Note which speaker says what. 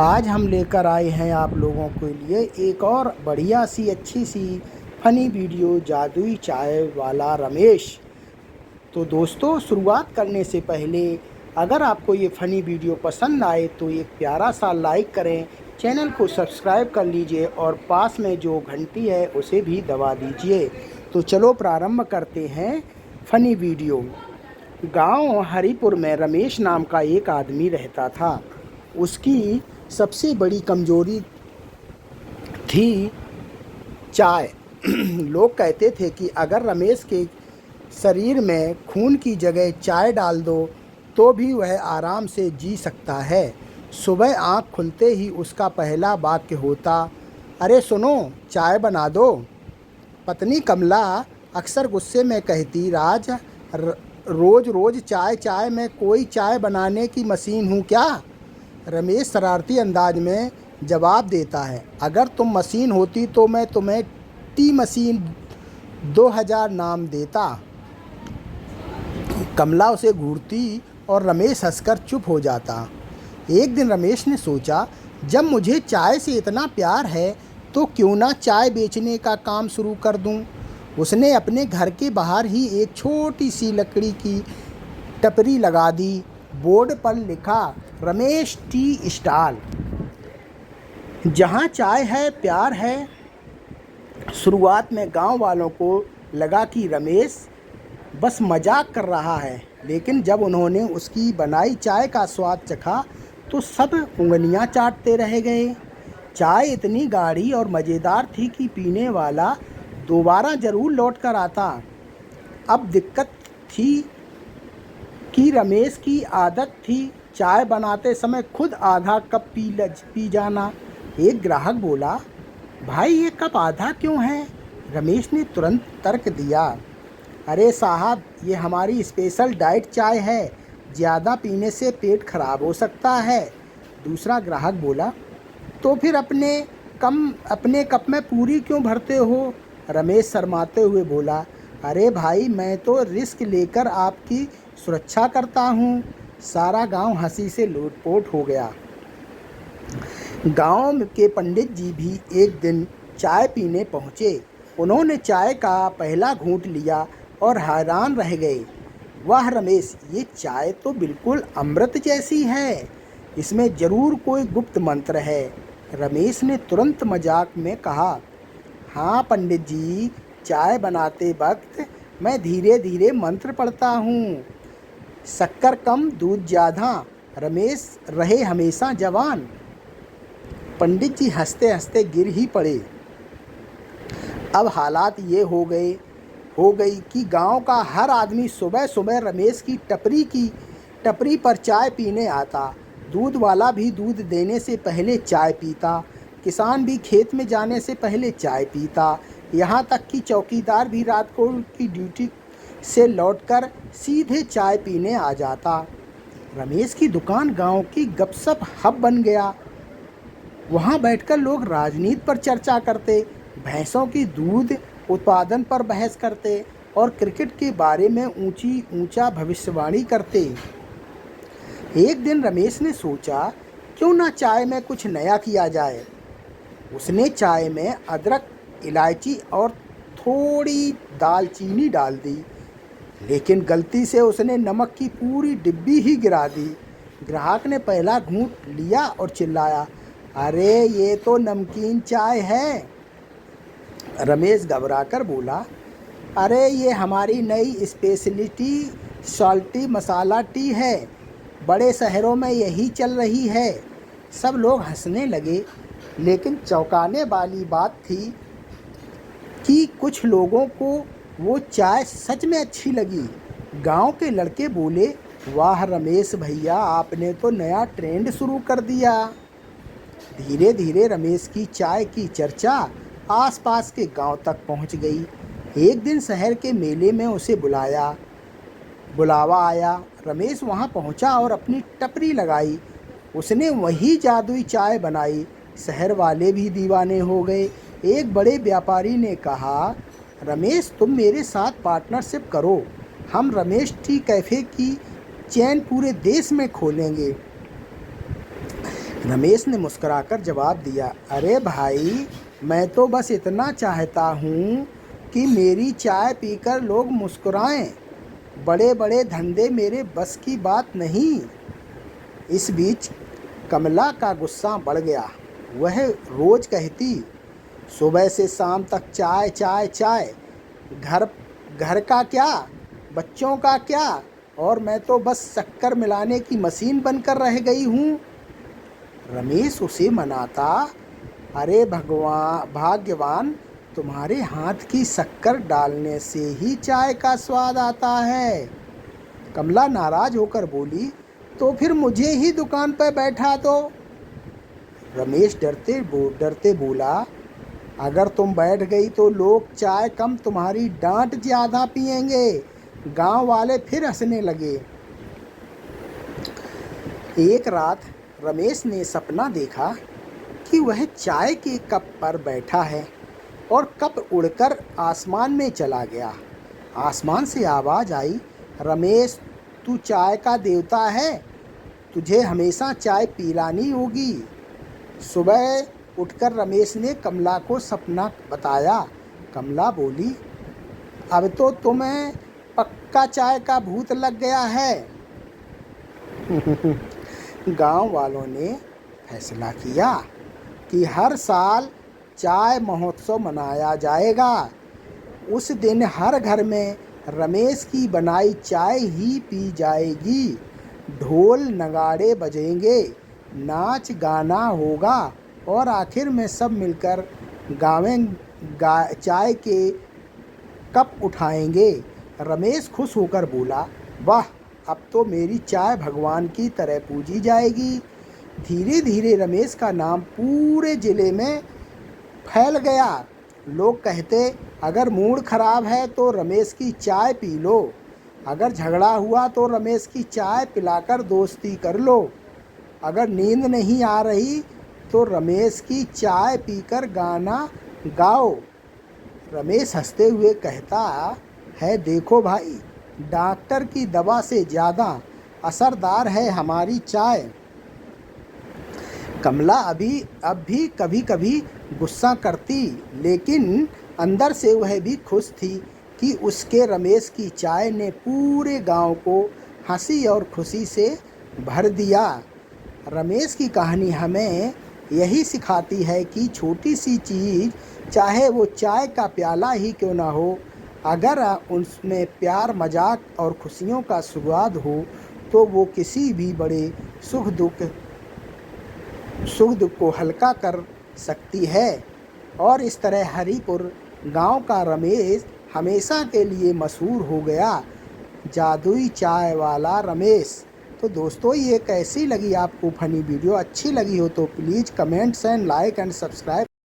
Speaker 1: आज हम लेकर आए हैं आप लोगों के लिए एक और बढ़िया सी अच्छी सी फ़नी वीडियो जादुई चाय वाला रमेश। तो दोस्तों, शुरुआत करने से पहले अगर आपको ये फ़नी वीडियो पसंद आए तो एक प्यारा सा लाइक करें, चैनल को सब्सक्राइब कर लीजिए और पास में जो घंटी है उसे भी दबा दीजिए। तो चलो प्रारंभ करते हैं फ़नी वीडियो। गांव हरिपुर में रमेश नाम का एक आदमी रहता था। उसकी सबसे बड़ी कमजोरी थी चाय। लोग कहते थे कि अगर रमेश के शरीर में खून की जगह चाय डाल दो तो भी वह आराम से जी सकता है। सुबह आँख खुलते ही उसका पहला वाक्य होता, अरे सुनो, चाय बना दो। पत्नी कमला अक्सर गुस्से में कहती, रोज रोज चाय चाय, मैं कोई चाय बनाने की मशीन हूँ क्या? रमेश शरारती अंदाज में जवाब देता है, अगर तुम मशीन होती तो मैं तुम्हें टी मशीन 2000 नाम देता। कमला उसे घूरती और रमेश हंसकर चुप हो जाता। एक दिन रमेश ने सोचा, जब मुझे चाय से इतना प्यार है तो क्यों ना चाय बेचने का काम शुरू कर दूं। उसने अपने घर के बाहर ही एक छोटी सी लकड़ी की टपरी लगा दी। बोर्ड पर लिखा, रमेश टी स्टॉल, जहाँ चाय है प्यार है। शुरुआत में गांव वालों को लगा कि रमेश बस मजाक कर रहा है, लेकिन जब उन्होंने उसकी बनाई चाय का स्वाद चखा तो सब उंगलियां चाटते रह गए। चाय इतनी गाढ़ी और मज़ेदार थी कि पीने वाला दोबारा ज़रूर लौट कर आता। अब दिक्कत थी कि रमेश की आदत थी चाय बनाते समय खुद आधा कप पी जाना। एक ग्राहक बोला, भाई ये कप आधा क्यों है? रमेश ने तुरंत तर्क दिया, अरे साहब, ये हमारी स्पेशल डाइट चाय है, ज़्यादा पीने से पेट खराब हो सकता है। दूसरा ग्राहक बोला, तो फिर अपने कप में पूरी क्यों भरते हो? रमेश शर्माते हुए बोला, अरे भाई, मैं तो रिस्क लेकर आपकी सुरक्षा करता हूँ। सारा गांव हंसी से लोटपोट हो गया। गांव के पंडित जी भी एक दिन चाय पीने पहुँचे। उन्होंने चाय का पहला घूंट लिया और हैरान रह गए। वाह रमेश, ये चाय तो बिल्कुल अमृत जैसी है, इसमें ज़रूर कोई गुप्त मंत्र है। रमेश ने तुरंत मजाक में कहा, हाँ पंडित जी, चाय बनाते वक्त मैं धीरे धीरे मंत्र पढ़ता हूँ। शक्कर कम दूध ज़्यादा, रमेश रहे हमेशा जवान। पंडित जी हंसते हंसते गिर ही पड़े। अब हालात ये हो गई कि गांव का हर आदमी सुबह सुबह रमेश की टपरी पर चाय पीने आता। दूध वाला भी दूध देने से पहले चाय पीता, किसान भी खेत में जाने से पहले चाय पीता, यहाँ तक कि चौकीदार भी रात को की ड्यूटी से लौटकर सीधे चाय पीने आ जाता। रमेश की दुकान गांव की गपशप हब बन गया। वहाँ बैठकर लोग राजनीति पर चर्चा करते, भैंसों की दूध उत्पादन पर बहस करते और क्रिकेट के बारे में ऊंचा भविष्यवाणी करते। एक दिन रमेश ने सोचा, क्यों ना चाय में कुछ नया किया जाए। उसने चाय में अदरक, इलायची और थोड़ी दालचीनी डाल दी, लेकिन गलती से उसने नमक की पूरी डिब्बी ही गिरा दी। ग्राहक ने पहला घूंट लिया और चिल्लाया, अरे ये तो नमकीन चाय है। रमेश घबराकर बोला, अरे ये हमारी नई स्पेशलिटी सॉल्टी मसाला टी है, बड़े शहरों में यही चल रही है। सब लोग हंसने लगे, लेकिन चौंकाने वाली बात थी कि कुछ लोगों को वो चाय सच में अच्छी लगी। गांव के लड़के बोले, वाह रमेश भैया, आपने तो नया ट्रेंड शुरू कर दिया। धीरे धीरे रमेश की चाय की चर्चा आसपास के गांव तक पहुंच गई। एक दिन शहर के मेले में उसे बुलावा आया। रमेश वहां पहुंचा और अपनी टपरी लगाई। उसने वही जादुई चाय बनाई। शहर वाले भी दीवाने हो गए। एक बड़े व्यापारी ने कहा, रमेश, तुम मेरे साथ पार्टनरशिप करो, हम रमेश टी कैफ़े की चेन पूरे देश में खोलेंगे। रमेश ने मुस्कुराकर जवाब दिया, अरे भाई, मैं तो बस इतना चाहता हूँ कि मेरी चाय पीकर लोग मुस्कुराएं। बड़े बड़े धंधे मेरे बस की बात नहीं। इस बीच कमला का गुस्सा बढ़ गया। वह रोज कहती, सुबह से शाम तक चाय चाय चाय, घर घर का क्या, बच्चों का क्या, और मैं तो बस शक्कर मिलाने की मशीन बनकर रह गई हूँ। रमेश उसे मनाता, अरे भगवान भाग्यवान, तुम्हारे हाथ की शक्कर डालने से ही चाय का स्वाद आता है। कमला नाराज होकर बोली, तो फिर मुझे ही दुकान पर बैठा दो। रमेश डरते बोला, अगर तुम बैठ गई तो लोग चाय कम तुम्हारी डांट ज़्यादा पिएंगे। गांव वाले फिर हंसने लगे। एक रात रमेश ने सपना देखा कि वह चाय के कप पर बैठा है और कप उड़कर आसमान में चला गया। आसमान से आवाज़ आई, रमेश, तू चाय का देवता है, तुझे हमेशा चाय पिलानी होगी। सुबह उठकर रमेश ने कमला को सपना बताया। कमला बोली, अब तो तुम्हें पक्का चाय का भूत लग गया है। गांव वालों ने फैसला किया कि हर साल चाय महोत्सव मनाया जाएगा। उस दिन हर घर में रमेश की बनाई चाय ही पी जाएगी। ढोल नगाड़े बजेंगे, नाच गाना होगा और आखिर में सब मिलकर चाय के कप उठाएंगे। रमेश खुश होकर बोला, वाह, अब तो मेरी चाय भगवान की तरह पूजी जाएगी। धीरे धीरे रमेश का नाम पूरे ज़िले में फैल गया। लोग कहते, अगर मूड खराब है तो रमेश की चाय पी लो, अगर झगड़ा हुआ तो रमेश की चाय पिलाकर दोस्ती कर लो, अगर नींद नहीं आ रही तो रमेश की चाय पीकर गाना गाओ। रमेश हंसते हुए कहता है, देखो भाई, डॉक्टर की दवा से ज़्यादा असरदार है हमारी चाय। कमला अब भी कभी कभी गुस्सा करती, लेकिन अंदर से वह भी खुश थी कि उसके रमेश की चाय ने पूरे गांव को हंसी और खुशी से भर दिया। रमेश की कहानी हमें यही सिखाती है कि छोटी सी चीज़, चाहे वो चाय का प्याला ही क्यों ना हो, अगर उसमें प्यार, मजाक और खुशियों का स्वाद हो तो वो किसी भी बड़े सुख दुख को हल्का कर सकती है। और इस तरह हरिपुर गांव का रमेश हमेशा के लिए मशहूर हो गया, जादुई चाय वाला रमेश। तो दोस्तों, ये कैसी लगी आपको फनी वीडियो? अच्छी लगी हो तो please comments and like and subscribe